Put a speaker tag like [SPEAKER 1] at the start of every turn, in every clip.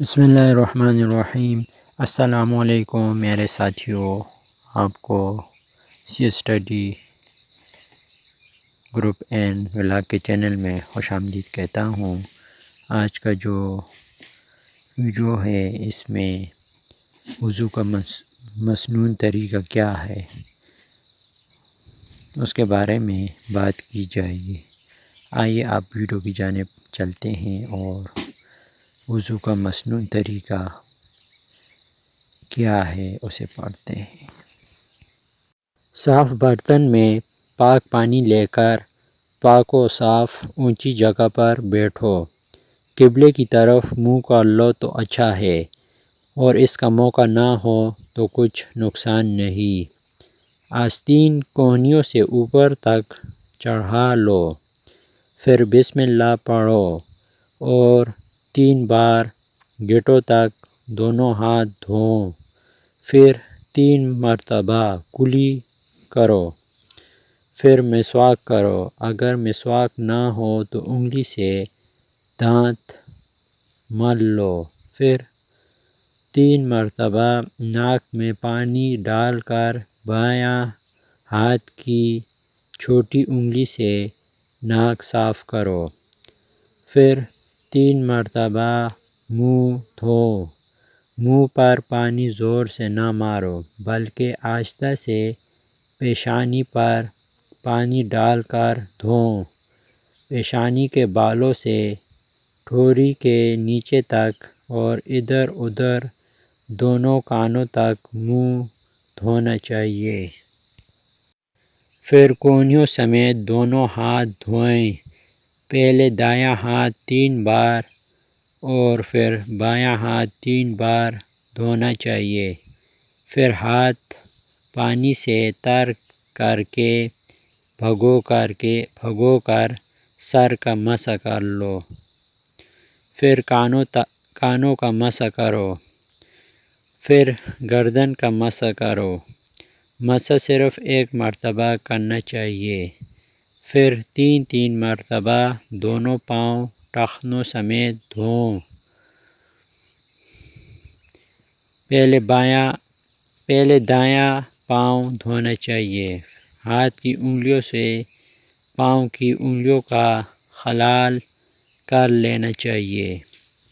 [SPEAKER 1] بسم اللہ الرحمن الرحیم۔ السلام علیکم میرے ساتھیوں، آپ کو سی اسٹڈی گروپ این ولاگ کے چینل میں خوش آمدید کہتا ہوں۔ آج کا جو ویڈیو ہے اس میں وضو کا مسنون طریقہ کیا ہے اس کے بارے میں بات کی جائے گی۔ آئیے آپ ویڈیو کی جانب چلتے ہیں اور وضو کا مسنون طریقہ کیا ہے اسے پڑھتے ہیں۔ صاف برتن میں پاک پانی لے کر پاک و صاف اونچی جگہ پر بیٹھو۔ قبلے کی طرف منہ کر لو تو اچھا ہے، اور اس کا موقع نہ ہو تو کچھ نقصان نہیں۔ آستین کونیوں سے اوپر تک چڑھا لو، پھر بسم اللہ پڑھو اور 3 بار گھٹوں تک دونوں ہاتھ دھوؤ، پھر 3 مرتبہ کلی کرو، پھر مسواک کرو۔ اگر مسواک نہ ہو تو انگلی سے دانت مل لو، پھر 3 مرتبہ ناک میں پانی ڈال کر بایاں ہاتھ کی چھوٹی انگلی سے ناک صاف کرو، پھر 3 مرتبہ منہ دھوؤ۔ منہ پر پانی زور سے نہ مارو بلکہ آہستہ سے پیشانی پر پانی ڈال کر دھوؤ۔ پیشانی کے بالوں سے ٹھوڑی کے نیچے تک اور ادھر ادھر دونوں کانوں تک منہ دھونا چاہیے۔ پھر کونیوں سمیت دونوں ہاتھ دھوئیں۔ پہلے دایاں ہاتھ 3 بار اور پھر بایاں ہاتھ 3 بار دھونا چاہیے۔ پھر ہاتھ پانی سے تر کر کے بھگو کر سر کا مسح کر لو، پھر کانوں کا مسح کرو، پھر گردن کا مسح کرو۔ مسح صرف 1 مرتبہ کرنا چاہیے، پھر 3 مرتبہ دونوں پاؤں ٹخنوں سمیت دھوؤ۔ پہلے دایاں پاؤں دھونا چاہیے۔ ہاتھ کی انگلیوں سے پاؤں کی انگلیوں کا خلال کر لینا چاہیے،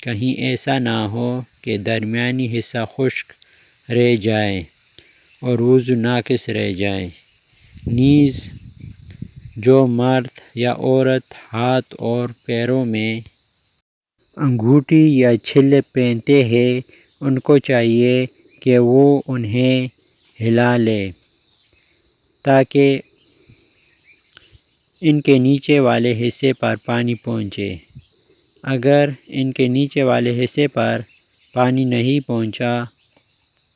[SPEAKER 1] کہیں ایسا نہ ہو کہ درمیانی حصہ خشک رہ جائے اور وضو ناقص رہ جائے۔ نیز جو مرد یا عورت ہاتھ اور پیروں میں انگوٹھی یا چھلے پہنتے ہیں ان کو چاہیے کہ وہ انہیں ہلا لیں تاکہ ان کے نیچے والے حصے پر پانی پہنچے۔ اگر ان کے نیچے والے حصے پر پانی نہیں پہنچا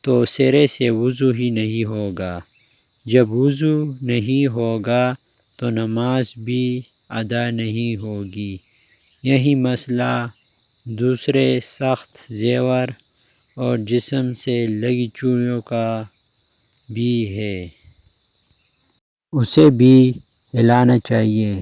[SPEAKER 1] تو سرے سے وضو ہی نہیں ہوگا۔ جب وضو نہیں ہوگا تو نماز بھی ادا نہیں ہوگی۔ یہی مسئلہ دوسرے سخت زیور اور جسم سے لگی چوڑیوں کا بھی ہے، اسے بھی ہلانا چاہیے۔